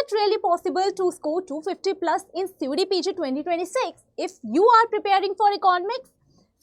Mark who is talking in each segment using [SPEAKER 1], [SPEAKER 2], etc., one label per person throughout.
[SPEAKER 1] it really possible to score 250 plus in CUET PG 2026 if you are preparing for economics?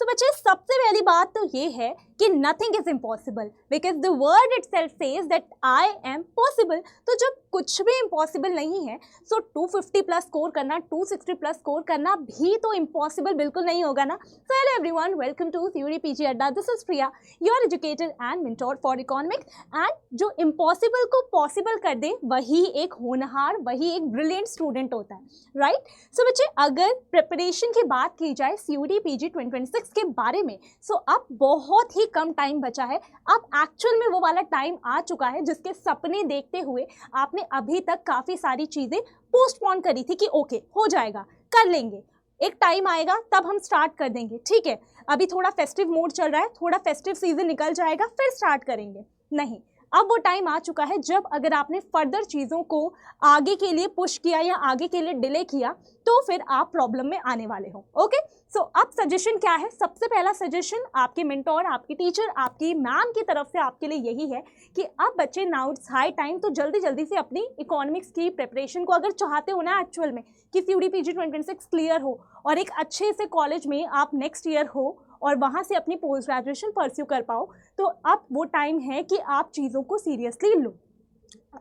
[SPEAKER 1] तो बच्चे सबसे पहली बात तो ये है कि nothing is impossible because the word itself says that I am possible. तो जब कुछ भी इम्पॉसिबल नहीं है सो 250 प्लस स्कोर करना, 260 प्लस स्कोर करना भी तो इम्पॉसिबल बिल्कुल नहीं होगा ना। So hello everyone, welcome to CUET PG Adda. This is Priya, your educator and mentor for economics. And जो इम्पॉसिबल को पॉसिबल कर दे वही एक होनहार, वही एक ब्रिलियंट स्टूडेंट होता है, राइट। सो बच्चे अगर प्रिपरेशन की बात की जाए CUET PG 2026 के बारे में, सो अब बहुत ही कम टाइम बचा है। अब एक्चुअल में वो वाला टाइम आ चुका है जिसके सपने देखते हुए आपने अभी तक काफ़ी सारी चीज़ें पोस्टपोन करी थी कि ओके हो जाएगा, कर लेंगे, एक टाइम आएगा तब हम स्टार्ट कर देंगे, ठीक है, अभी थोड़ा फेस्टिव मूड चल रहा है, थोड़ा फेस्टिव सीजन निकल जाएगा फिर स्टार्ट करेंगे। नहीं, अब वो टाइम आ चुका है जब अगर आपने फर्दर चीज़ों को आगे के लिए पुश किया या आगे के लिए डिले किया तो फिर आप प्रॉब्लम में आने वाले हो। ओके, सो अब सजेशन क्या है? सबसे पहला सजेशन आपके मेंटोर, आपकी टीचर, आपकी मैम की तरफ से आपके लिए यही है कि अब बच्चे नाउ इट्स हाई टाइम तो जल्दी जल्दी से अपनी इकोनॉमिक्स की प्रिपरेशन को अगर चाहते हो ना एक्चुअल में कि CUET PG 2026 क्लियर हो और एक अच्छे से कॉलेज में आप नेक्स्ट ईयर हो और वहाँ से अपनी पोस्ट ग्रेजुएशन परस्यू कर पाओ, तो अब वो टाइम है कि आप चीज़ों को सीरियसली लो।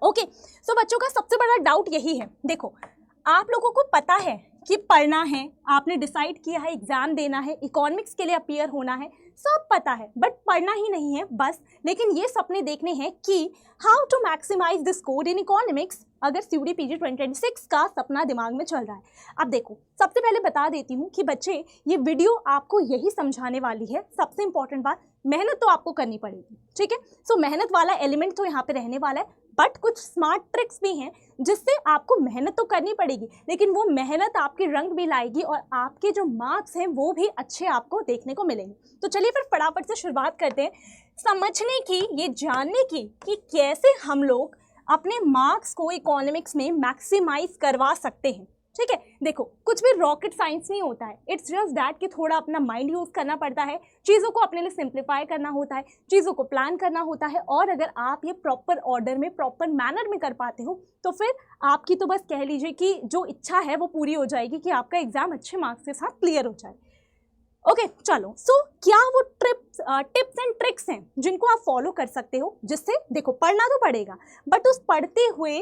[SPEAKER 1] ओके, सो बच्चों का सबसे बड़ा डाउट यही है, देखो आप लोगों को पता है कि पढ़ना है, आपने डिसाइड किया है एग्जाम देना है, इकोनॉमिक्स के लिए अपीयर होना है, सब पता है, बट पढ़ना ही नहीं है बस। लेकिन ये सपने देखने हैं कि how to maximise the score in economics अगर CUET PG 2026 का सपना दिमाग में चल रहा है। अब देखो, सबसे पहले बता देती हूँ कि बच्चे ये वीडियो आपको यही समझाने वाली है, सबसे इंपॉर्टेंट बात, मेहनत तो आपको करनी पड़ेगी, ठीक है। सो मेहनत वाला एलिमेंट तो यहाँ पे रहने वाला है, बट कुछ स्मार्ट ट्रिक्स भी हैं जिससे आपको मेहनत तो करनी पड़ेगी, लेकिन वो मेहनत आपके रंग भी लाएगी और आपके जो मार्क्स हैं वो भी अच्छे आपको देखने को मिलेंगे। तो चलिए फिर फटाफट से शुरुआत करते हैं समझने की, ये जानने की कि कैसे हम लोग अपने मार्क्स को इकोनॉमिक्स में मैक्सिमाइज करवा सकते हैं, ठीक है। देखो कुछ भी रॉकेट साइंस नहीं होता है, इट्स जस्ट दैट कि थोड़ा अपना माइंड यूज़ करना पड़ता है, चीज़ों को अपने लिए सिंप्लीफाई करना होता है, चीज़ों को प्लान करना होता है, और अगर आप ये प्रॉपर ऑर्डर में, प्रॉपर मैनर में कर पाते हो तो फिर आपकी तो बस कह लीजिए कि जो इच्छा है वो पूरी हो जाएगी कि आपका एग्जाम अच्छे मार्क्स के साथ क्लियर हो जाए। ओके, चलो, सो क्या वो टिप्स एंड ट्रिक्स हैं जिनको आप फॉलो कर सकते हो जिससे, देखो पढ़ना तो पड़ेगा बट उस पढ़ते हुए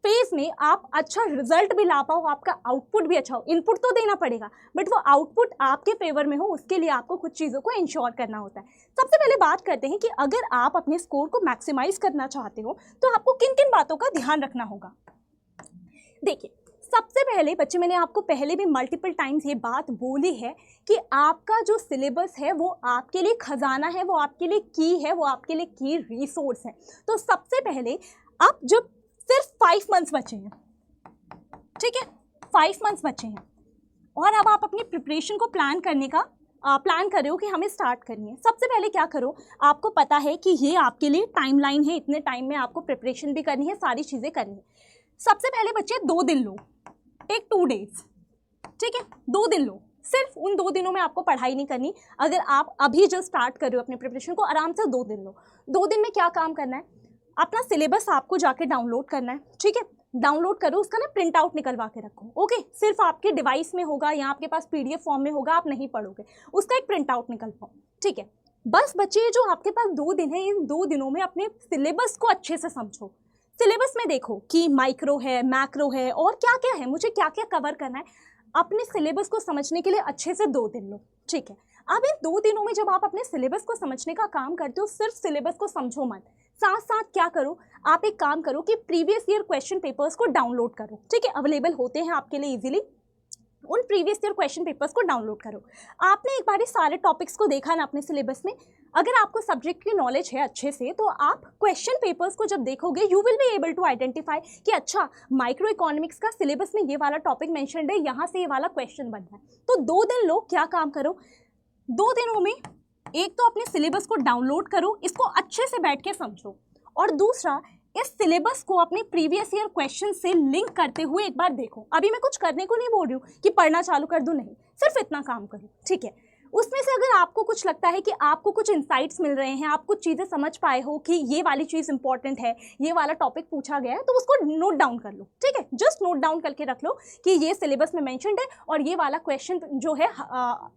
[SPEAKER 1] फेज में आप अच्छा रिजल्ट भी ला पाओ, आपका आउटपुट भी अच्छा हो। इनपुट तो देना पड़ेगा बट वो आउटपुट आपके फेवर में हो, उसके लिए आपको कुछ चीज़ों को इंश्योर करना होता है। सबसे पहले बात करते हैं कि अगर आप अपने स्कोर को मैक्सिमाइज करना चाहते हो तो आपको किन किन बातों का ध्यान रखना होगा। देखिए सबसे पहले बच्चे, मैंने आपको पहले भी मल्टीपल टाइम्स ये बात बोली है कि आपका जो सिलेबस है वो आपके लिए खजाना है, वो आपके लिए की है, वो आपके लिए की रिसोर्स है। तो सबसे पहले आप जब सिर्फ 5 मंथ्स बचे हैं, ठीक है, 5 मंथ्स बचे हैं और अब आप अपनी प्रिपरेशन को प्लान करने का प्लान कर रहे हो कि हमें स्टार्ट करनी है। सबसे पहले क्या करो, आपको पता है कि ये आपके लिए टाइमलाइन है, इतने टाइम में आपको प्रिपरेशन भी करनी है, सारी चीज़ें करनी है। सबसे पहले बच्चे 2 दिन लो, टेक 2 डेज, ठीक है, 2 दिन लो, सिर्फ उन 2 दिनों में आपको पढ़ाई नहीं करनी। अगर आप अभी जो स्टार्ट कर रहे हो अपने प्रिपरेशन को, आराम से 2 दिन लो। 2 दिन में क्या काम करना है, अपना सिलेबस आपको जाके डाउनलोड करना है, ठीक है, डाउनलोड करो, उसका ना प्रिंट आउट निकलवा के रखो। ओके, सिर्फ आपके डिवाइस में होगा या आपके पास PDF फॉर्म में होगा, आप नहीं पढ़ोगे, उसका एक प्रिंट आउट निकलवाओ, ठीक है। बस बच्चे जो आपके पास 2 दिन है, इन 2 दिनों में अपने सिलेबस को अच्छे से समझो। सिलेबस में देखो कि माइक्रो है, मैक्रो है और क्या क्या है, मुझे क्या क्या कवर करना है। अपने सिलेबस को समझने के लिए अच्छे से 2 दिन लो, ठीक है। अब इन 2 दिनों में जब आप अपने सिलेबस को समझने का काम करते हो, सिर्फ सिलेबस को समझो मत, साथ साथ क्या करो, आप एक काम करो कि प्रीवियस ईयर क्वेश्चन पेपर्स को डाउनलोड करो, ठीक है, अवेलेबल होते हैं आपके लिए इजीली। उन प्रीवियस ईयर क्वेश्चन पेपर्स को डाउनलोड करो। आपने एक बार सारे टॉपिक्स को देखा ना अपने सिलेबस में, अगर आपको सब्जेक्ट की नॉलेज है अच्छे से तो आप क्वेश्चन पेपर्स को जब देखोगे you will be able to identify कि अच्छा माइक्रो इकोनॉमिक्स का सिलेबस में ये वाला टॉपिक मेंशन्ड है, यहाँ से ये वाला क्वेश्चन बन रहा है। तो 2 दिन लो, क्या काम करो, 2 दिनों में एक तो अपने सिलेबस को डाउनलोड करो, इसको अच्छे से बैठ के समझो, और दूसरा इस सिलेबस को अपने प्रीवियस ईयर क्वेश्चन से लिंक करते हुए एक बार देखो। अभी मैं कुछ करने को नहीं बोल रही हूँ कि पढ़ना चालू कर दूँ, नहीं, सिर्फ इतना काम करो, ठीक है। उसमें से अगर आपको कुछ लगता है कि आपको कुछ इंसाइट्स मिल रहे हैं, आप कुछ चीज़ें समझ पाए हो कि ये वाली चीज़ इंपॉर्टेंट है, ये वाला टॉपिक पूछा गया है, तो उसको नोट डाउन कर लो, ठीक है। जस्ट नोट डाउन करके रख लो कि ये सिलेबस में मेंशन्ड है और ये वाला क्वेश्चन जो है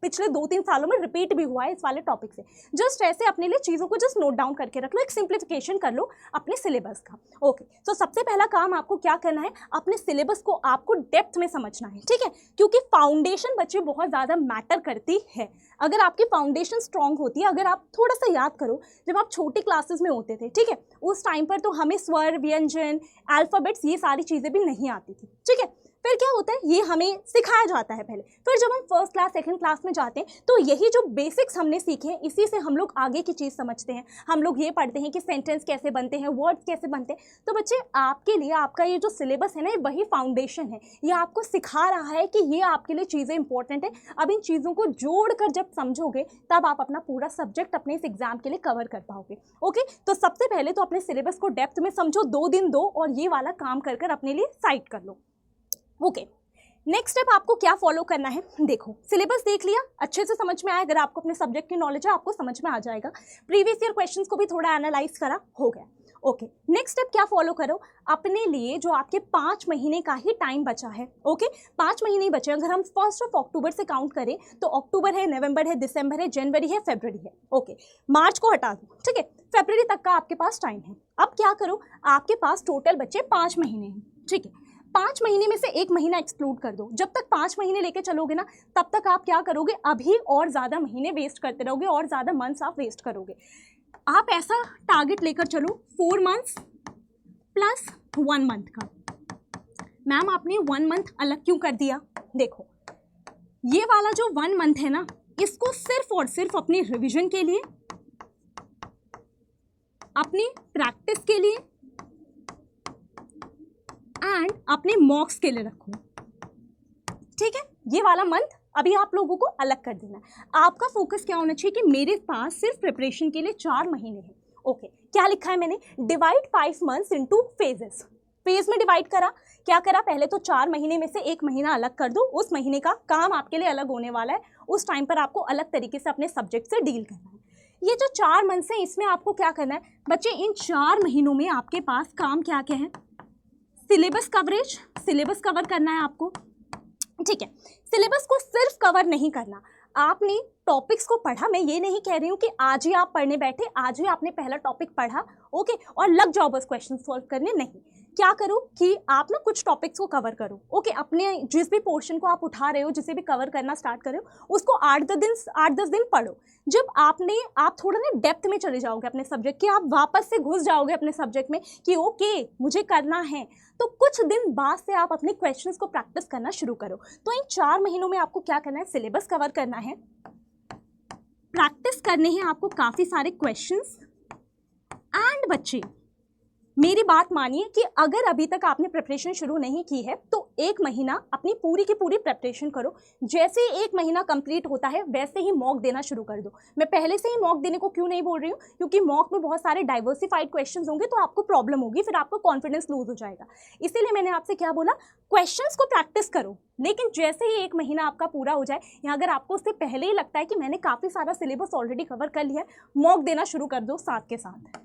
[SPEAKER 1] पिछले 2-3 सालों में रिपीट भी हुआ है इस वाले टॉपिक से। जस्ट ऐसे अपने लिए चीज़ों को जस्ट नोट डाउन करके रख लो, एक सिंप्लीफिकेशन कर लो अपने सिलेबस का। ओके, तो सबसे पहला काम आपको क्या करना है, अपने सिलेबस को आपको डेप्थ में समझना है, ठीक है, क्योंकि फाउंडेशन बच्चे बहुत ज़्यादा मैटर करती है। अगर आपकी फाउंडेशन स्ट्रांग होती है, अगर आप थोड़ा सा याद करो, जब आप छोटी क्लासेस में होते थे, ठीक है, उस टाइम पर तो हमें स्वर, व्यंजन, अल्फाबेट्स, ये सारी चीज़ें भी नहीं आती थी, ठीक है। फिर क्या होता है, ये हमें सिखाया जाता है पहले, फिर जब हम फर्स्ट क्लास सेकंड क्लास में जाते हैं तो यही जो बेसिक्स हमने सीखे हैं, इसी से हम लोग आगे की चीज़ समझते हैं। हम लोग ये पढ़ते हैं कि सेंटेंस कैसे बनते हैं, वर्ड्स कैसे बनते हैं। तो बच्चे, आपके लिए आपका ये जो सिलेबस है ना, ये वही फाउंडेशन है, ये आपको सिखा रहा है कि ये आपके लिए चीज़ें इंपॉर्टेंट है। अब इन चीज़ों को जोड़कर जब समझोगे तब आप अपना पूरा सब्जेक्ट अपने इस एग्जाम के लिए कवर कर पाओगे। ओके, तो सबसे पहले तो अपने सिलेबस को डेप्थ में समझो, 2 दिन दो और ये वाला काम कर कर अपने लिए साइड कर लो। ओके, नेक्स्ट स्टेप आपको क्या फॉलो करना है, देखो सिलेबस देख लिया, अच्छे से समझ में आया, अगर आपको अपने सब्जेक्ट की नॉलेज है आपको समझ में आ जाएगा। प्रीवियस ईयर क्वेश्चंस को भी थोड़ा एनालाइज करा, हो गया। ओके, नेक्स्ट स्टेप क्या फॉलो करो, अपने लिए जो आपके 5 महीने का ही टाइम बचा है, ओके, 5 महीने ही बचे। अगर हम 1 अक्टूबर से काउंट करें तो अक्टूबर है, नवंबर है, दिसंबर है, जनवरी है, फरवरी है, ओके, मार्च को हटा दो, ठीक है, फरवरी तक का आपके पास टाइम है। अब क्या करो, आपके पास टोटल बचे 5 महीने हैं, ठीक है, 5 महीने में से 1 महीना एक्सक्लूड कर दो। जब तक 5 महीने लेके चलोगे ना, तब तक आप क्या करोगे, अभी और ज़्यादा महीने वेस्ट करते रहोगे और ज़्यादा मंथ्स आप वेस्ट करोगे। आप ऐसा टारगेट लेकर चलो 4 मंथ्स प्लस 1 मंथ का। मैम आपने 1 मंथ अलग क्यों कर दिया, देखो ये वाला जो 1 मंथ है ना, इसको सिर्फ और सिर्फ अपनी रिविजन के लिए, अपनी प्रैक्टिस के लिए एंड अपने मॉक्स के लिए रखो, ठीक है। ये वाला मंथ अभी आप लोगों को अलग कर देना है। आपका फोकस क्या होना चाहिए कि मेरे पास सिर्फ प्रिपरेशन के लिए 4 महीने हैं। ओके, क्या लिखा है मैंने, divide 5 months into phases. Phase में डिवाइड करा, क्या करा, पहले तो 4 महीने में से 1 महीना अलग कर दो, उस महीने का काम आपके लिए अलग होने वाला है, उस टाइम पर आपको अलग तरीके से अपने सब्जेक्ट से डील करना है। ये जो 4 मंथ्स हैं, इसमें आपको क्या करना है बच्चे, इन 4 महीनों में आपके पास काम क्या क्या है, सिलेबस कवरेज, सिलेबस कवर करना है आपको, ठीक है। सिलेबस को सिर्फ कवर नहीं करना, आपने टॉपिक्स को पढ़ा, मैं ये नहीं कह रही हूँ कि आज ही आप पढ़ने बैठे, आज ही आपने पहला टॉपिक पढ़ा, ओके, और लग जाओ बस क्वेश्चन सॉल्व करने, नहीं। क्या करो कि आप ना कुछ टॉपिक्स को कवर करो, ओके, अपने जिस भी पोर्शन को आप उठा रहे हो, जिसे भी कवर करना स्टार्ट कर रहे हो, उसको 8-10 दिन पढ़ो। जब आप थोड़ा ना डेप्थ में चले जाओगे अपने सब्जेक्ट के, आप वापस से घुस जाओगे अपने सब्जेक्ट में कि ओके मुझे करना है, तो कुछ दिन बाद से आप अपने क्वेश्चंस को प्रैक्टिस करना शुरू करो। तो इन 4 महीनों में आपको क्या करना है, सिलेबस कवर करना है, प्रैक्टिस करने हैं आपको काफ़ी सारे क्वेश्चंस, एंड बच्चे मेरी बात मानिए कि अगर अभी तक आपने प्रिपरेशन शुरू नहीं की है तो 1 महीना अपनी पूरी की पूरी प्रिपरेशन करो। जैसे ही 1 महीना कंप्लीट होता है वैसे ही मॉक देना शुरू कर दो। मैं पहले से ही मॉक देने को क्यों नहीं बोल रही हूँ, क्योंकि मॉक में बहुत सारे डाइवर्सिफाइड क्वेश्चंस होंगे तो आपको प्रॉब्लम होगी, फिर आपको कॉन्फिडेंस लूज हो जाएगा। इसीलिए मैंने आपसे क्या बोला, क्वेश्चंस को प्रैक्टिस करो, लेकिन जैसे ही 1 महीना आपका पूरा हो जाए, या अगर आपको उससे पहले ही लगता है कि मैंने काफ़ी सारा सिलेबस ऑलरेडी कवर कर लिया है, मॉक देना शुरू कर दो, साथ के साथ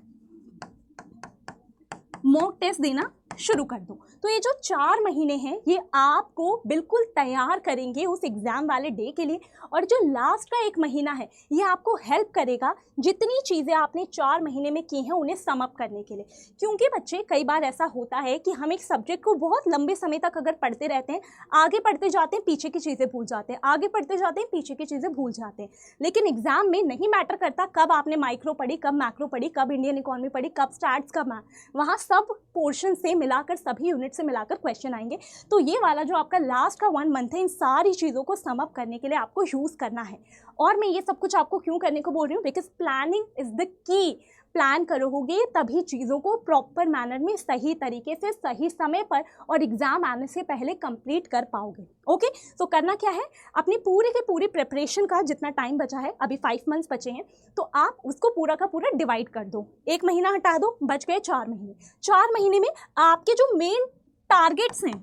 [SPEAKER 1] मॉक टेस्ट देना शुरू कर दो। तो ये जो 4 महीने हैं ये आपको बिल्कुल तैयार करेंगे उस एग्ज़ाम वाले डे के लिए, और जो लास्ट का 1 महीना है ये आपको हेल्प करेगा जितनी चीज़ें आपने 4 महीने में की हैं उन्हें सम अप करने के लिए। क्योंकि बच्चे कई बार ऐसा होता है कि हम एक सब्जेक्ट को बहुत लंबे समय तक अगर पढ़ते रहते हैं, आगे पढ़ते जाते हैं पीछे की चीज़ें भूल जाते हैं, आगे पढ़ते जाते हैं पीछे की चीज़ें भूल जाते हैं। लेकिन एग्जाम में नहीं मैटर करता कब आपने माइक्रो पढ़ी, कब मैक्रो पढ़ी, कब इंडियन इकोनॉमी पढ़ी, कब स्टैट्स, कब मैथ, वहाँ सब पोर्शन से मिलाकर, सभी यूनिट से मिलाकर क्वेश्चन आएंगे। तो ये वाला जो आपका लास्ट का 1 मंथ है, इन सारी चीज़ों को सम अप करने के लिए आपको यूज़ करना है। और मैं ये सब कुछ आपको क्यों करने को बोल रही हूँ, because planning is the key. Plan करोगे तभी चीज़ों को प्रॉपर मैनर में, सही तरीके से, सही समय पर और एग्जाम आने से पहले कंप्लीट कर पाओगे। ओके, तो करना क्या है, अपनी पूरी की पूरी प्रिपरेशन का जितना टाइम बचा है, अभी 5 मंथ्स बचे हैं, तो आप उसको पूरा का पूरा डिवाइड कर दो। 1 महीना हटा दो, बच गए 4 महीने। 4 महीने में आपके जो मेन टारगेट्स हैं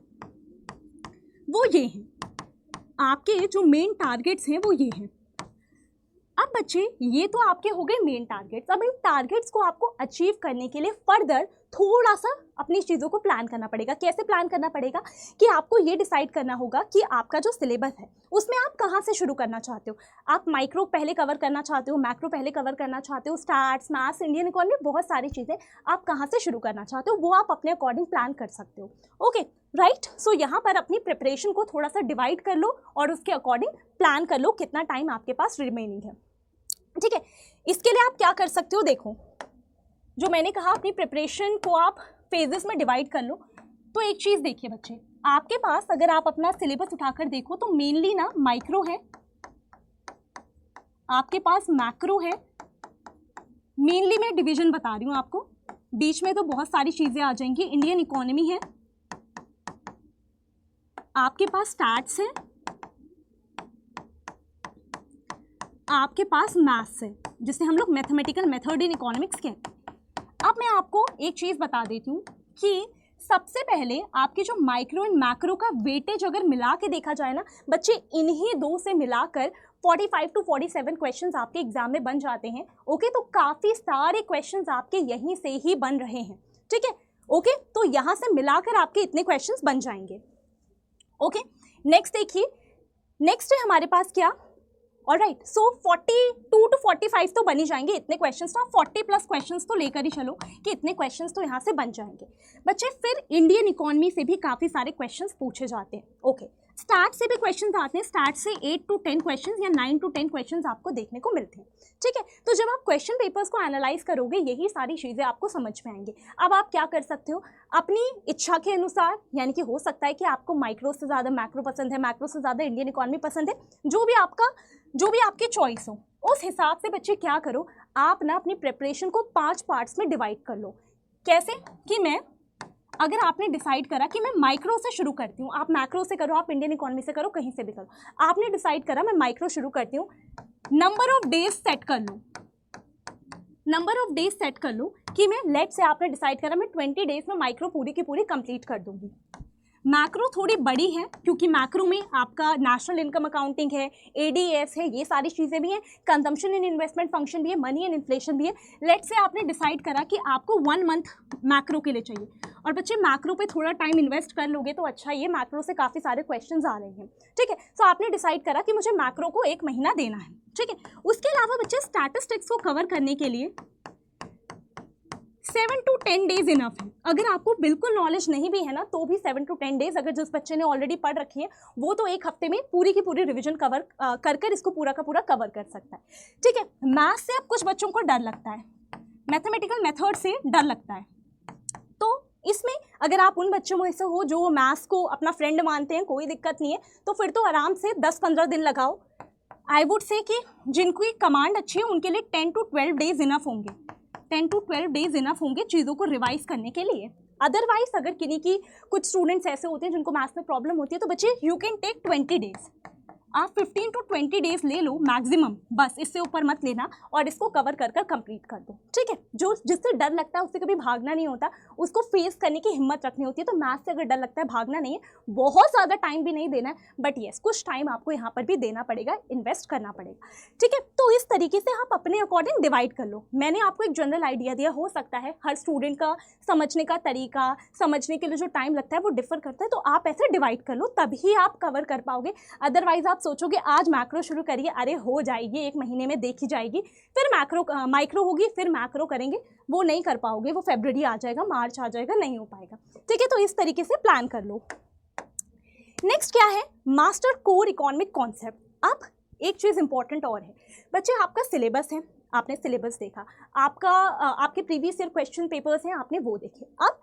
[SPEAKER 1] वो ये हैं, आपके जो मेन टारगेट्स हैं वो ये हैं। अब बच्चे ये तो आपके हो गए मेन टारगेट्स। अब इन टारगेट्स को आपको अचीव करने के लिए फर्दर थोड़ा सा अपनी चीज़ों को प्लान करना पड़ेगा। कैसे प्लान करना पड़ेगा कि आपको ये डिसाइड करना होगा कि आपका जो सिलेबस है उसमें आप कहाँ से शुरू करना चाहते हो। आप माइक्रो पहले कवर करना चाहते हो, मैक्रो पहले कवर करना चाहते हो, स्टैट्स, मैथ्स, इंडियन इकोनॉमी, बहुत सारी चीज़ें आप कहाँ से शुरू करना चाहते हो वो आप अपने अकॉर्डिंग प्लान कर सकते हो। Okay right. सो यहाँ पर अपनी प्रिपरेशन को थोड़ा सा डिवाइड कर लो और उसके अकॉर्डिंग प्लान कर लो कितना टाइम आपके पास रिमेनिंग है। ठीक है, इसके लिए आप क्या कर सकते हो, देखो जो मैंने कहा अपनी प्रिपरेशन को आप फेजेस में डिवाइड कर लो। तो एक चीज़ देखिए बच्चे, आपके पास अगर आप अपना सिलेबस उठाकर देखो तो मेनली ना माइक्रो है, आपके पास मैक्रो है, मेनली मैं डिवीजन बता रही हूँ आपको, बीच में तो बहुत सारी चीज़ें आ जाएंगी। इंडियन इकोनॉमी है, आपके पास स्टैट्स है, आपके पास मैथ्स है, जिसे हम लोग मैथमेटिकल मेथड इन इकोनॉमिक्स कहते हैं। अब मैं आपको एक चीज़ बता देती हूँ कि सबसे पहले आपके जो माइक्रो एंड मैक्रो का वेटेज अगर मिला के देखा जाए ना बच्चे, इन्हीं दो से मिलाकर 45 to 47 क्वेश्चंस आपके एग्जाम में बन जाते हैं। ओके, तो काफ़ी सारे क्वेश्चंस आपके यहीं से ही बन रहे हैं। ठीक है, ओके, तो यहाँ से मिलाकर आपके इतने क्वेश्चंस बन जाएंगे। ओके, नेक्स्ट देखिए, नेक्स्ट है हमारे पास क्या, ऑलराइट, सो 42 to 45 तो बन ही जाएंगे इतने क्वेश्चंस, तो आप 40 प्लस क्वेश्चंस तो लेकर ही चलो कि इतने क्वेश्चंस तो यहाँ से बन जाएंगे बच्चे। फिर इंडियन इकोनॉमी से भी काफ़ी सारे क्वेश्चंस पूछे जाते हैं। ओके, स्टार्ट से भी क्वेश्चंस आते हैं, स्टार्ट से 8 to 10 क्वेश्चंस या 9 to 10 क्वेश्चंस आपको देखने को मिलते हैं। ठीक है, तो जब आप क्वेश्चन पेपर्स को एनालाइज करोगे यही सारी चीज़ें आपको समझ में आएंगी। अब आप क्या कर सकते हो, अपनी इच्छा के अनुसार, यानी कि हो सकता है कि आपको माइक्रो से ज़्यादा मैक्रो पसंद है, मैक्रो से ज़्यादा इंडियन इकोनॉमी पसंद है, जो भी आपकी चॉइस हो उस हिसाब से बच्चे क्या करो, आप ना अपनी प्रिपरेशन को 5 पार्ट्स में डिवाइड कर लो। कैसे कि मैं, अगर आपने डिसाइड करा कि मैं माइक्रो से शुरू करती हूँ, आप मैक्रो से करो, आप इंडियन इकोनॉमी से करो, कहीं से भी करो, आपने डिसाइड करा मैं माइक्रो शुरू करती हूँ, नंबर ऑफ डेज सेट कर लो, नंबर ऑफ डेज सेट कर लो कि मैं, लेट से आपने डिसाइड करा मैं 20 डेज में माइक्रो पूरी की पूरी कंप्लीट कर दूंगी। मैक्रो थोड़ी बड़ी है क्योंकि मैक्रो में आपका नेशनल इनकम अकाउंटिंग है, एडीएस है, ये सारी चीज़ें भी हैं, कंजम्पशन एंड इन्वेस्टमेंट फंक्शन भी है, मनी एंड इन्फ्लेशन भी है। लेट से आपने डिसाइड करा कि आपको 1 मंथ मैक्रो के लिए चाहिए, और बच्चे मैक्रो पे थोड़ा टाइम इन्वेस्ट कर लोगे तो अच्छा, ये मैक्रो से काफ़ी सारे क्वेश्चंस आ रहे हैं। ठीक है, तो आपने डिसाइड करा कि मुझे मैक्रो को 1 महीना देना है। ठीक है, उसके अलावा बच्चे स्टैटिस्टिक्स को कवर करने के लिए 7 to 10 डेज इनफ है। अगर आपको बिल्कुल नॉलेज नहीं भी है ना तो भी 7 to 10 डेज, अगर जिस बच्चे ने ऑलरेडी पढ़ रखी है वो तो 1 हफ्ते में पूरी की पूरी रिवीजन कवर कर इसको पूरा का पूरा कवर कर सकता है। ठीक है, मैथ से अब कुछ बच्चों को डर लगता है, मैथमेटिकल मेथड से डर लगता है, तो इसमें अगर आप उन बच्चों में से हो जो मैथ्स को अपना फ्रेंड मानते हैं, कोई दिक्कत नहीं है, तो फिर तो आराम से 10-15 दिन लगाओ। आई वुड से कि जिनकी कमांड अच्छी है उनके लिए 10 to 12 डेज इनफ होंगे, 10 to 12 डेज इनफ होंगे चीज़ों को रिवाइज करने के लिए। अदरवाइज अगर किन्हीं की, कुछ स्टूडेंट्स ऐसे होते हैं जिनको मैथ्स में प्रॉब्लम होती है, तो बच्चे यू कैन टेक 20 डेज, आप 15 to 20 डेज ले लो मैक्सिमम, बस इससे ऊपर मत लेना, और इसको कवर कर कंप्लीट कर दो। ठीक है, जो जिससे डर लगता है उससे कभी भागना नहीं होता, उसको फेस करने की हिम्मत रखनी होती है। तो मैथ से अगर डर लगता है, भागना नहीं है, बहुत ज़्यादा टाइम भी नहीं देना है, बट येस कुछ टाइम आपको यहाँ पर भी देना पड़ेगा, इन्वेस्ट करना पड़ेगा। ठीक है, तो इस तरीके से आप अपने अकॉर्डिंग डिवाइड कर लो। मैंने आपको एक जनरल आइडिया दिया, हो सकता है हर स्टूडेंट का समझने का तरीका, समझने के लिए जो टाइम लगता है वो डिफर करता है, तो आप ऐसे डिवाइड कर लो तभी आप कवर कर पाओगे। अदरवाइज आप सोचोगे आज मैक्रो शुरू करिए, अरे हो जाएगी 1 महीने में देखी जाएगी, फिर माइक्रो होगी, फिर मैक्रो करेंगे, वो नहीं कर पाओगे, वो फरवरी आ जाएगा, मार्च आ जाएगा, नहीं हो पाएगा। ठीक है, तो इस तरीके से प्लान कर लो। नेक्स्ट क्या है, मास्टर कोर इकोनॉमिक कॉन्सेप्ट। अब एक चीज़ इंपॉर्टेंट और है बच्चे, आपका सिलेबस है, आपने सिलेबस देखा, आपके प्रीवियस ईयर क्वेश्चन पेपर्स हैं, आपने वो देखे। अब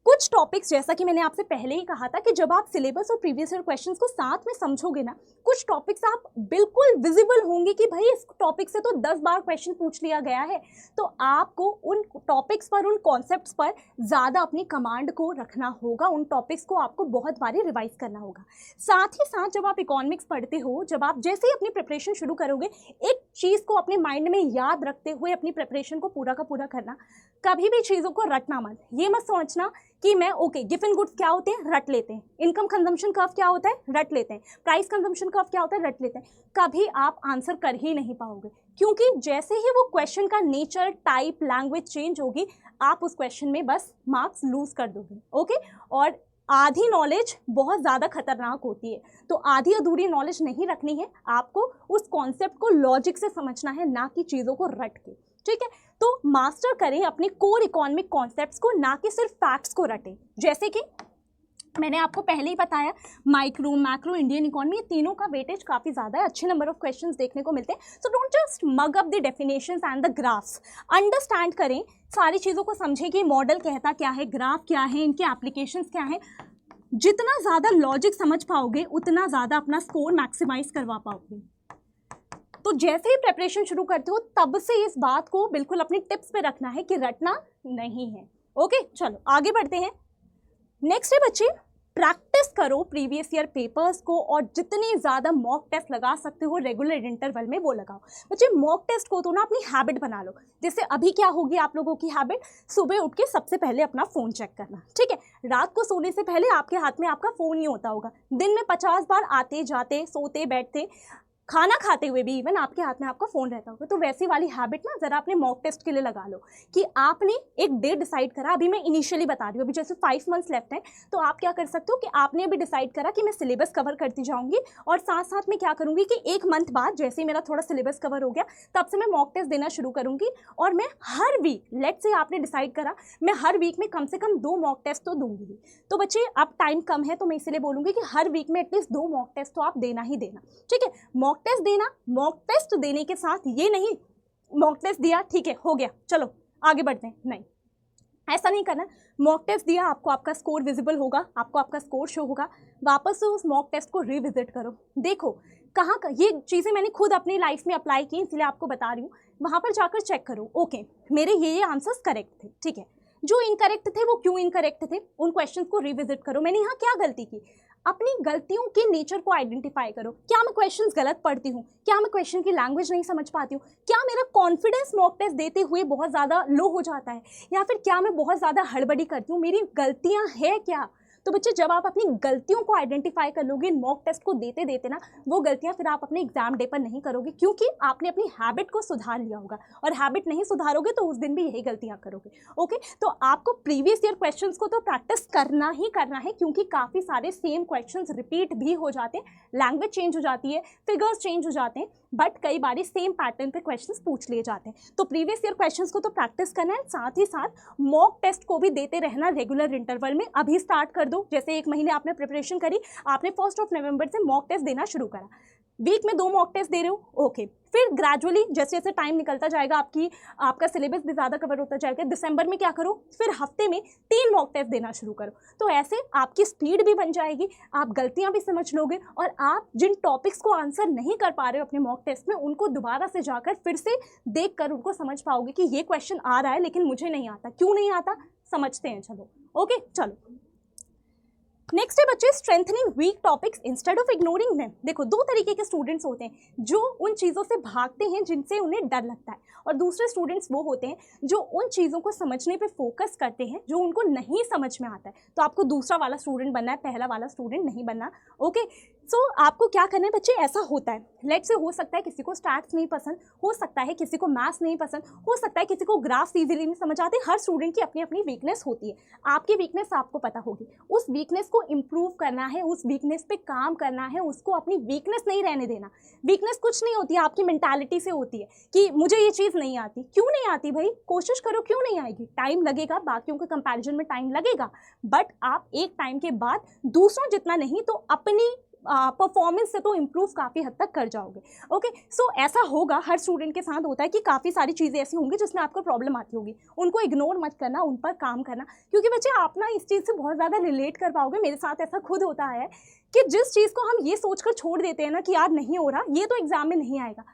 [SPEAKER 1] कुछ टॉपिक्स, जैसा कि मैंने आपसे पहले ही कहा था कि जब आप सिलेबस और प्रीवियस ईयर क्वेश्चंस को साथ में समझोगे ना, कुछ टॉपिक्स आप बिल्कुल विजिबल होंगे कि भाई इस टॉपिक से तो 10 बार क्वेश्चन पूछ लिया गया है, तो आपको उन टॉपिक्स पर, उन कॉन्सेप्ट्स पर ज़्यादा अपनी कमांड को रखना होगा, उन टॉपिक्स को आपको बहुत बारी रिवाइज करना होगा। साथ ही साथ जब आप इकोनॉमिक्स पढ़ते हो, जब आप जैसे ही अपनी प्रिपरेशन शुरू करोगे, एक चीज़ को अपने माइंड में याद रखते हुए अपनी प्रिपरेशन को पूरा का पूरा करना, कभी भी चीज़ों को रटना मत। ये मत सोचना कि कि मैं ओके गिवन गुड्स क्या होते हैं, रट लेते हैं, इनकम कंजम्पशन कर्व क्या होता है, रट लेते हैं, प्राइस कंजम्पशन कर्व क्या होता है, रट लेते हैं, कभी आप आंसर कर ही नहीं पाओगे, क्योंकि जैसे ही वो क्वेश्चन का नेचर, टाइप, लैंग्वेज चेंज होगी, आप उस क्वेश्चन में बस मार्क्स लूज कर दोगे। ओके, और आधी नॉलेज बहुत ज़्यादा खतरनाक होती है, तो आधी अधूरी नॉलेज नहीं रखनी है, आपको उस कॉन्सेप्ट को लॉजिक से समझना है, ना कि चीज़ों को रट के। ठीक है, तो मास्टर करें अपने कोर इकोनॉमिक कॉन्सेप्ट्स को, ना कि सिर्फ फैक्ट्स को रटें। जैसे कि मैंने आपको पहले ही बताया, माइक्रो, मैक्रो, इंडियन इकोनॉमी, ये तीनों का वेटेज काफ़ी ज़्यादा है, अच्छे नंबर ऑफ क्वेश्चंस देखने को मिलते हैं। So don't just mug up the definitions and the graphs, understand करें, सारी चीज़ों को समझें कि मॉडल कहता क्या है, ग्राफ क्या है, इनके एप्लीकेशंस क्या हैं। जितना ज़्यादा लॉजिक समझ पाओगे, उतना ज़्यादा अपना स्कोर मैक्सिमाइज करवा पाओगे। तो जैसे ही प्रेपरेशन शुरू करते हो, तब से इस बात को बिल्कुल अपने टिप्स पे रखना है कि रटना नहीं है। ओके, चलो आगे बढ़ते हैं। नेक्स्ट है बच्चे, प्रैक्टिस करो प्रीवियस ईयर पेपर्स को, और जितने ज़्यादा मॉक टेस्ट लगा सकते हो रेगुलर इंटरवल में वो लगाओ। बच्चे मॉक टेस्ट को तो ना अपनी हैबिट बना लो। जैसे अभी क्या होगी आप लोगों की हैबिट, सुबह उठ के सबसे पहले अपना फ़ोन चेक करना। ठीक है, रात को सोने से पहले आपके हाथ में आपका फ़ोन नहीं होता होगा, दिन में 50 बार आते जाते, सोते बैठते, खाना खाते हुए भी इवन आपके हाथ में आपका फ़ोन रहता होगा। तो वैसी वाली हैबिट ना ज़रा अपने मॉक टेस्ट के लिए लगा लो, कि आपने एक डेट डिसाइड करा। अभी मैं इनिशियली बता रही हूँ, अभी जैसे 5 मंथ्स लेफ्ट हैं, तो आप क्या कर सकते हो कि आपने अभी डिसाइड करा कि मैं सिलेबस कवर करती जाऊँगी, और साथ साथ में क्या करूँगी कि 1 मंथ बाद जैसे ही मेरा थोड़ा सिलेबस कवर हो गया, तब से मैं मॉक टेस्ट देना शुरू करूँगी। और मैं हर वीक, लेट से आपने डिसाइड करा, मैं हर वीक में कम से कम 2 मॉक टेस्ट तो दूंगी। तो बच्चे अब टाइम कम है, तो मैं इसलिए बोलूँगी कि हर वीक में एटलीस्ट 2 मॉक टेस्ट तो आप देना ही देना। ठीक है, मॉक टेस्ट देना, मॉक टेस्ट देने के साथ ये नहीं मॉक टेस्ट दिया ठीक है हो गया चलो आगे बढ़ते हैं, नहीं, ऐसा नहीं करना। मॉक टेस्ट दिया, आपको आपका स्कोर विजिबल होगा, आपको आपका स्कोर शो होगा, वापस से उस मॉक टेस्ट को रिविजिट करो, देखो कहाँ का, ये चीज़ें मैंने खुद अपनी लाइफ में अप्लाई की, इसलिए आपको बता रही हूँ। वहाँ पर जाकर चेक करो, ओके मेरे ये आंसर्स करेक्ट थे, ठीक है, जो इनकरेक्ट थे वो क्यों इनकरेक्ट थे, उन क्वेश्चंस को रिविजिट करो, मैंने यहाँ क्या गलती की, अपनी गलतियों के नेचर को आइडेंटिफाई करो। क्या मैं क्वेश्चंस गलत पढ़ती हूँ, क्या मैं क्वेश्चन की लैंग्वेज नहीं समझ पाती हूँ, क्या मेरा कॉन्फिडेंस मॉक टेस्ट देते हुए बहुत ज़्यादा लो हो जाता है, या फिर क्या मैं बहुत ज़्यादा हड़बड़ी करती हूँ, मेरी गलतियाँ हैं क्या। तो बच्चे जब आप अपनी गलतियों को आइडेंटिफाई कर लोगे मॉक टेस्ट को देते देते ना, वो गलतियां फिर आप अपने एग्जाम डे पर नहीं करोगे, क्योंकि आपने अपनी हैबिट को सुधार लिया होगा, और हैबिट नहीं सुधारोगे तो उस दिन भी यही गलतियां करोगे। ओके, तो आपको प्रीवियस ईयर क्वेश्चंस को तो प्रैक्टिस करना ही करना है, क्योंकि काफ़ी सारे सेम क्वेश्चंस रिपीट भी हो जाते हैं, लैंग्वेज चेंज हो जाती है, फिगर्स चेंज हो जाते हैं, बट कई बार सेम पैटर्न पे क्वेश्चंस पूछ लिए जाते हैं। तो प्रीवियस ईयर क्वेश्चंस को तो प्रैक्टिस करना है, साथ ही साथ मॉक टेस्ट को भी देते रहना रेगुलर इंटरवल में। अभी स्टार्ट कर दो, जैसे 1 महीने आपने प्रिपरेशन करी, आपने 1 नवंबर से मॉक टेस्ट देना शुरू करा, वीक में 2 मॉक टेस्ट दे रहे हो, ओके, फिर ग्रेजुअली जैसे जैसे टाइम निकलता जाएगा, आपका सिलेबस भी ज़्यादा कवर होता जाएगा, दिसंबर में क्या करो, फिर हफ्ते में 3 मॉक टेस्ट देना शुरू करो। तो ऐसे आपकी स्पीड भी बन जाएगी, आप गलतियां भी समझ लोगे, और आप जिन टॉपिक्स को आंसर नहीं कर पा रहे हो अपने मॉक टेस्ट में, उनको दोबारा से जाकर फिर से देख कर उनको समझ पाओगे कि ये क्वेश्चन आ रहा है लेकिन मुझे नहीं आता, क्यों नहीं आता, समझते हैं। चलो ओके, चलो नेक्स्ट है बच्चे, strengthening weak topics instead of ignoring them. देखो 2 तरीके के स्टूडेंट्स होते हैं, जो उन चीज़ों से भागते हैं जिनसे उन्हें डर लगता है, और दूसरे स्टूडेंट्स वो होते हैं जो उन चीज़ों को समझने पे फोकस करते हैं जो उनको नहीं समझ में आता है। तो आपको दूसरा वाला स्टूडेंट बनना है, पहला वाला स्टूडेंट नहीं बनना। ओके, सो आपको क्या करना है बच्चे, ऐसा होता है, लेट से हो सकता है किसी को स्टैट्स नहीं पसंद, हो सकता है किसी को मैथ्स नहीं पसंद, हो सकता है किसी को ग्राफ्स इजीली नहीं समझ आते, हर स्टूडेंट की अपनी अपनी वीकनेस होती है। आपकी वीकनेस आपको पता होगी, उस वीकनेस को इम्प्रूव करना है, उस वीकनेस पे काम करना है, उसको अपनी वीकनेस नहीं रहने देना। वीकनेस कुछ नहीं होती है, आपकी मेंटालिटी से होती है कि मुझे ये चीज़ नहीं आती। क्यों नहीं आती भाई, कोशिश करो, क्यों नहीं आएगी, टाइम लगेगा, बाकियों के कंपैरिजन में टाइम लगेगा, बट आप एक टाइम के बाद दूसरों जितना नहीं तो अपनी परफॉर्मेंस से तो इम्प्रूव काफ़ी हद तक कर जाओगे। ओके, सो ऐसा होगा, हर स्टूडेंट के साथ होता है कि काफ़ी सारी चीज़ें ऐसी होंगी जिसमें आपको प्रॉब्लम आती होगी, उनको इग्नोर मत करना, उन पर काम करना, क्योंकि बच्चे आप ना इस चीज़ से बहुत ज़्यादा रिलेट कर पाओगे। मेरे साथ ऐसा खुद होता है कि जिस चीज़ को हम ये सोचकर छोड़ देते हैं ना कि यार नहीं हो रहा, ये तो एग्जाम में नहीं आएगा,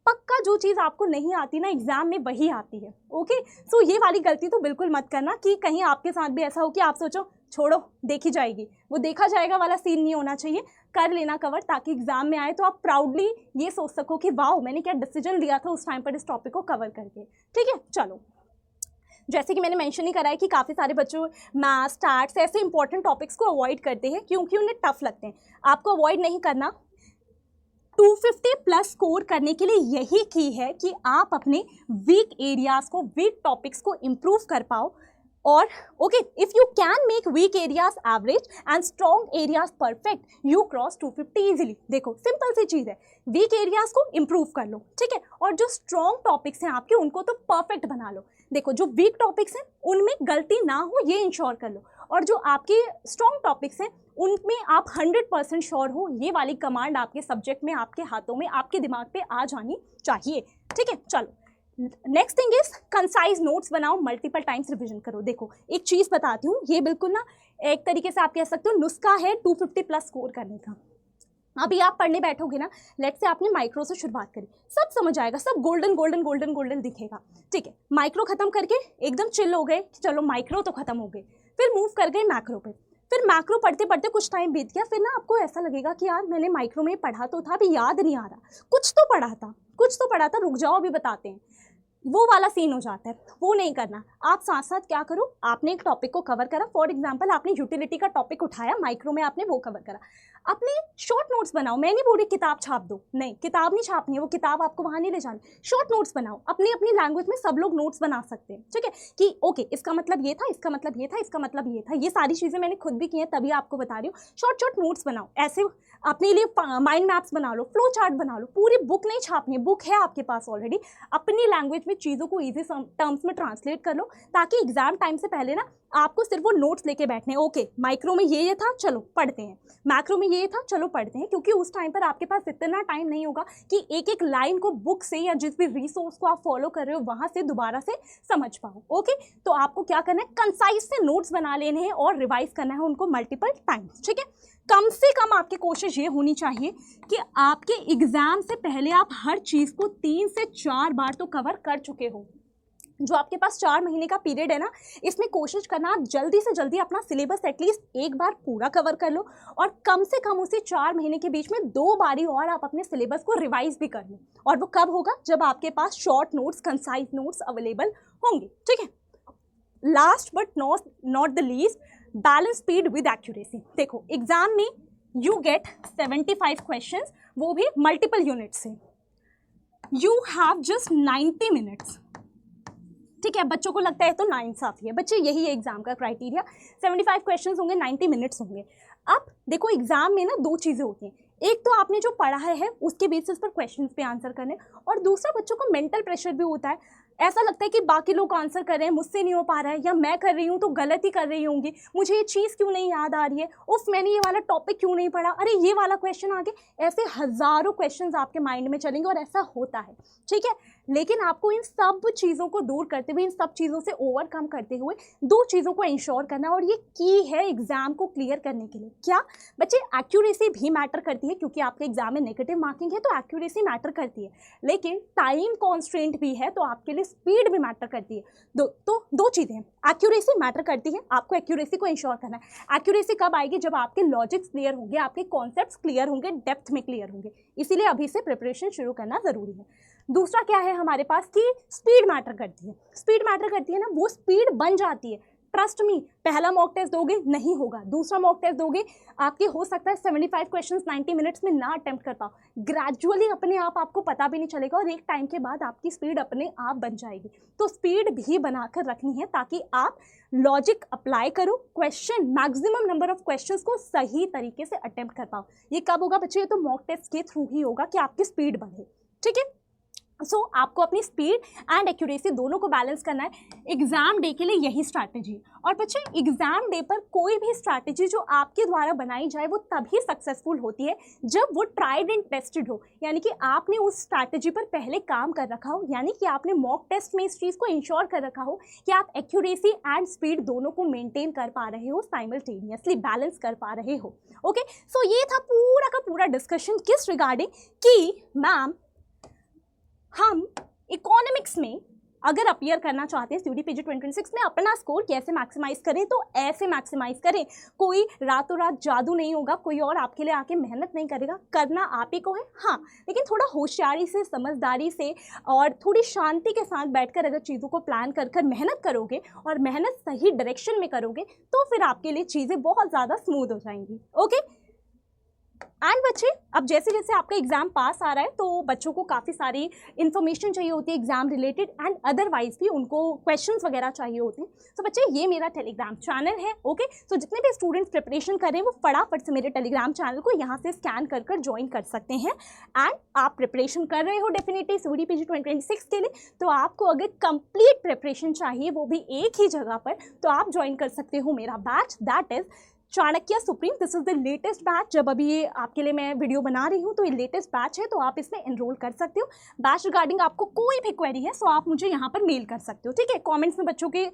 [SPEAKER 1] पक्का जो चीज़ आपको नहीं आती ना एग्जाम में वही आती है। ओके, सो ये वाली गलती तो बिल्कुल मत करना कि कहीं आपके साथ भी ऐसा हो कि आप सोचो छोड़ो देखी जाएगी, वो देखा जाएगा वाला सीन नहीं होना चाहिए। कर लेना कवर, ताकि एग्जाम में आए तो आप प्राउडली ये सोच सको कि वाह मैंने क्या डिसीजन लिया था उस टाइम पर इस टॉपिक को कवर करके। ठीक है, चलो जैसे कि मैंने मेंशन ही करा है कि काफ़ी सारे बच्चों मैथ्स, स्टैट्स ऐसे इंपॉर्टेंट टॉपिक्स को अवॉइड करते हैं क्योंकि उन्हें टफ लगते हैं। आपको अवॉइड नहीं करना। 250 प्लस स्कोर करने के लिए यही की है कि आप अपने वीक एरियाज को, वीक टॉपिक्स को इम्प्रूव कर पाओ। और okay, if you can make weak areas average and strong areas perfect, you cross 250 easily. देखो सिंपल सी चीज़ है, वीक एरियाज को इम्प्रूव कर लो, ठीक है, और जो स्ट्रॉन्ग टॉपिक्स हैं आपके उनको तो परफेक्ट बना लो। देखो जो वीक टॉपिक्स हैं उनमें गलती ना हो ये इंश्योर कर लो, और जो आपके स्ट्रॉन्ग टॉपिक्स हैं उनमें आप 100% श्योर हो। ये वाली कमांड आपके सब्जेक्ट में, आपके हाथों में, आपके दिमाग पे आ जानी चाहिए, ठीक है। चलो next thing is concise notes बनाओ, मल्टीपल टाइम्स रिवीजन करो। देखो एक चीज़ बताती हूँ, ये बिल्कुल ना एक तरीके से आप कह सकते हो नुस्खा है 250 प्लस स्कोर करने का। अभी आप पढ़ने बैठोगे ना, लेट से आपने माइक्रो से शुरुआत करी, सब समझ आएगा, सब गोल्डन गोल्डन गोल्डन गोल्डन दिखेगा, ठीक है। माइक्रो खत्म करके एकदम चिल हो गए, चलो माइक्रो तो खत्म हो गए, फिर मूव कर गए मैक्रो पे। फिर मैक्रो पढ़ते पढ़ते कुछ टाइम बीत गया, फिर ना आपको ऐसा लगेगा कि यार मैंने माइक्रो में पढ़ा तो था, अभी याद नहीं आ रहा, कुछ तो पढ़ा था, कुछ तो पढ़ा था, रुक जाओ अभी बताते हैं। वो वाला सीन हो जाता है, वो नहीं करना। आप साथ साथ क्या करो, आपने एक टॉपिक को कवर करा, फॉर एग्जांपल आपने यूटिलिटी का टॉपिक उठाया, माइक्रो में आपने वो कवर करा, अपने शॉर्ट नोट्स बनाओ। मैं नहीं बोल रही किताब छाप दो, नहीं, किताब नहीं छापनी है, वो किताब आपको वहाँ नहीं ले जानी। शॉर्ट नोट्स बनाओ, अपनी अपनी लैंग्वेज में सब लोग नोट्स बना सकते हैं, ठीक है, कि ओके इसका मतलब ये था, इसका मतलब ये था, इसका मतलब ये था। ये सारी चीज़ें मैंने खुद भी की हैं, तभी आपको बता रही हूँ। शॉर्ट शॉर्ट नोट्स बनाओ, ऐसे अपने लिए माइंड मैप्स बना लो, फ्लो चार्ट बना लो। पूरी बुक नहीं छापनी, बुक है आपके पास ऑलरेडी, अपनी लैंग्वेज में चीज़ों को ईजी टर्म्स में ट्रांसलेट कर लो, ताकि एग्जाम टाइम से पहले ना आपको सिर्फ वो नोट्स लेके बैठने। ओके माइक्रो में ये था, चलो पढ़ते हैं, मैक्रो में ये था, चलो पढ़ते हैं, क्योंकि उस टाइम पर आपके पास इतना टाइम नहीं होगा कि एक एक लाइन को बुक से या जिस भी रिसोर्स को आप फॉलो कर रहे हो वहाँ से दोबारा से समझ पाओ। ओके, तो आपको क्या करना है, कंसाइज से नोट्स बना लेने हैं और रिवाइज करना है उनको मल्टीपल टाइम्स, ठीक है। कम से कम आपकी कोशिश ये होनी चाहिए कि आपके एग्जाम से पहले आप हर चीज़ को 3 से 4 बार तो कवर कर चुके हो। जो आपके पास 4 महीने का पीरियड है ना, इसमें कोशिश करना आप जल्दी से जल्दी अपना सिलेबस एटलीस्ट एक बार पूरा कवर कर लो, और कम से कम उसी 4 महीने के बीच में 2 बारी और आप अपने सिलेबस को रिवाइज भी कर लो। और वो कब होगा, जब आपके पास short notes, concise notes available होंगे, ठीक है। Last but not the least, balance speed with accuracy. देखो एग्जाम में यू गेट 75 क्वेश्चंस, वो भी मल्टीपल यूनिट से। यू हैव जस्ट 90 मिनट्स, ठीक है। बच्चों को लगता है तो नाइंसाफी है, बच्चे यही है एग्जाम का क्राइटेरिया। 75 क्वेश्चंस होंगे, 90 मिनट्स होंगे। अब देखो एग्जाम में ना 2 चीज़ें होती हैं, एक तो आपने जो पढ़ा है उसके बेसिस पर क्वेश्चंस पे आंसर करने, और दूसरा बच्चों को मेंटल प्रेशर भी होता है। ऐसा लगता है कि बाकी लोग आंसर कर रहे हैं, मुझसे नहीं हो पा रहा है, या मैं कर रही हूँ तो गलत ही कर रही होंगी, मुझे ये चीज़ क्यों नहीं याद आ रही है, उफ मैंने ये वाला टॉपिक क्यों नहीं पढ़ा, अरे ये वाला क्वेश्चन आ गया। ऐसे हज़ारों क्वेश्चंस आपके माइंड में चलेंगे और ऐसा होता है, ठीक है। लेकिन आपको इन सब चीज़ों को दूर करते हुए, इन सब चीज़ों से ओवरकम करते हुए 2 चीज़ों को इंश्योर करना, और ये की है एग्जाम को क्लियर करने के लिए। क्या बच्चे, एक्यूरेसी भी मैटर करती है, क्योंकि आपके एग्जाम में नेगेटिव मार्किंग है तो एक्यूरेसी मैटर करती है, लेकिन टाइम कॉन्स्ट्रेंट भी है तो आपके लिए स्पीड भी मैटर करती है। दो चीज़ें हैं, एक्यूरेसी मैटर करती है, आपको एक्यूरेसी को इंश्योर करना है। एक्यूरेसी कब आएगी, जब आपके लॉजिक्स क्लियर होंगे, आपके कॉन्सेप्ट्स क्लियर होंगे, डेप्थ में क्लियर होंगे, इसीलिए अभी से प्रिपरेशन शुरू करना ज़रूरी है। दूसरा क्या है हमारे पास कि स्पीड मैटर करती है। स्पीड मैटर करती है ना, वो स्पीड बन जाती है, ट्रस्ट मी। पहला मॉक टेस्ट दोगे नहीं होगा, दूसरा मॉक टेस्ट दोगे आपके हो सकता है 75 क्वेश्चंस 90 मिनट्स में ना अटेम्प्ट कर पाओ, ग्रेजुअली अपने आप आपको पता भी नहीं चलेगा, और एक टाइम के बाद आपकी स्पीड अपने आप बन जाएगी। तो स्पीड भी बनाकर रखनी है ताकि आप लॉजिक अप्लाई करो, question maximum number of questions को सही तरीके से अटेम्प्ट कर पाओ। ये कब होगा बच्चे, ये तो मॉक टेस्ट के थ्रू ही होगा कि आपकी स्पीड बढ़े, ठीक है। सो आपको अपनी स्पीड एंड एक्यूरेसी दोनों को बैलेंस करना है एग्जाम डे के लिए, यही स्ट्रैटेजी। और बच्चे एग्जाम डे पर कोई भी स्ट्रैटेजी जो आपके द्वारा बनाई जाए वो तभी सक्सेसफुल होती है जब वो ट्राइड एंड टेस्टेड हो, यानी कि आपने उस स्ट्रैटेजी पर पहले काम कर रखा हो, यानी कि आपने मॉक टेस्ट में इस चीज़ को इंश्योर कर रखा हो कि आप एक्यूरेसी एंड स्पीड दोनों को मेंटेन कर पा रहे हो, साइमल्टेनियसली बैलेंस कर पा रहे हो। ओके, सो ये था पूरा का पूरा डिस्कशन किस रिगार्डिंग कि मैम हम इकोनॉमिक्स में अगर अपीयर करना चाहते हैं CUET PG 2026 में, अपना स्कोर कैसे मैक्सिमाइज करें, तो ऐसे मैक्सिमाइज करें। कोई रातों रात जादू नहीं होगा, कोई और आपके लिए आके मेहनत नहीं करेगा, करना आप ही को है। हाँ, लेकिन थोड़ा होशियारी से, समझदारी से और थोड़ी शांति के साथ बैठकर अगर चीज़ों को प्लान कर कर मेहनत करोगे और मेहनत सही डायरेक्शन में करोगे तो फिर आपके लिए चीज़ें बहुत ज़्यादा स्मूथ हो जाएंगी। ओके एंड बच्चे, अब जैसे जैसे आपका एग्जाम पास आ रहा है तो बच्चों को काफ़ी सारी इन्फॉर्मेशन चाहिए होती है एग्जाम रिलेटेड एंड अदरवाइज भी उनको क्वेश्चंस वगैरह चाहिए होते हैं। तो बच्चे, ये मेरा टेलीग्राम चैनल है। ओके, तो जितने भी स्टूडेंट्स प्रिपरेशन कर रहे हैं वो फटाफट से मेरे टेलीग्राम चैनल को यहाँ से स्कैन कर कर ज्वाइन कर सकते हैं। एंड आप प्रिपरेशन कर रहे हो डेफिनेटली CUET PG 2026 के लिए, तो आपको अगर कंप्लीट प्रिपरेशन चाहिए वो भी एक ही जगह पर, तो आप ज्वाइन कर सकते हो मेरा batch, that is Chanakya supreme. This is the latest batch. जब अभी ये आपके लिए मैं वीडियो बना रही हूँ तो ये लेटेस्ट बैच है, तो आप इसमें एनरोल कर सकते हो। बैच रिगार्डिंग आपको कोई भी क्वेरी है सो आप मुझे यहाँ पर मेल कर सकते हो। ठीक है, कमेंट्स में बच्चों के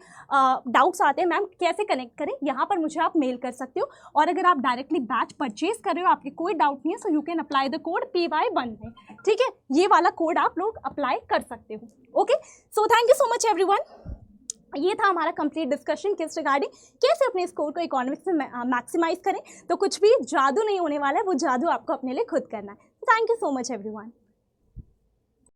[SPEAKER 1] डाउट्स आते हैं, मैम कैसे कनेक्ट करें, यहाँ पर मुझे आप मेल कर सकते हो। और अगर आप डायरेक्टली बैच परचेज कर रहे हो, आपके कोई डाउट नहीं है, so you can apply the code PY1 में। ठीक है, ये वाला कोड आप लोग अप्लाई कर सकते हो। Okay, so thank you so much everyone. ये था हमारा कंप्लीट डिस्कशन किस रिगार्डिंग कैसे अपने स्कोर को इकोनॉमिक्स में मैक्सिमाइज करें। तो कुछ भी जादू नहीं होने वाला है, वो जादू आपको अपने लिए खुद करना है। Thank you so much everyone.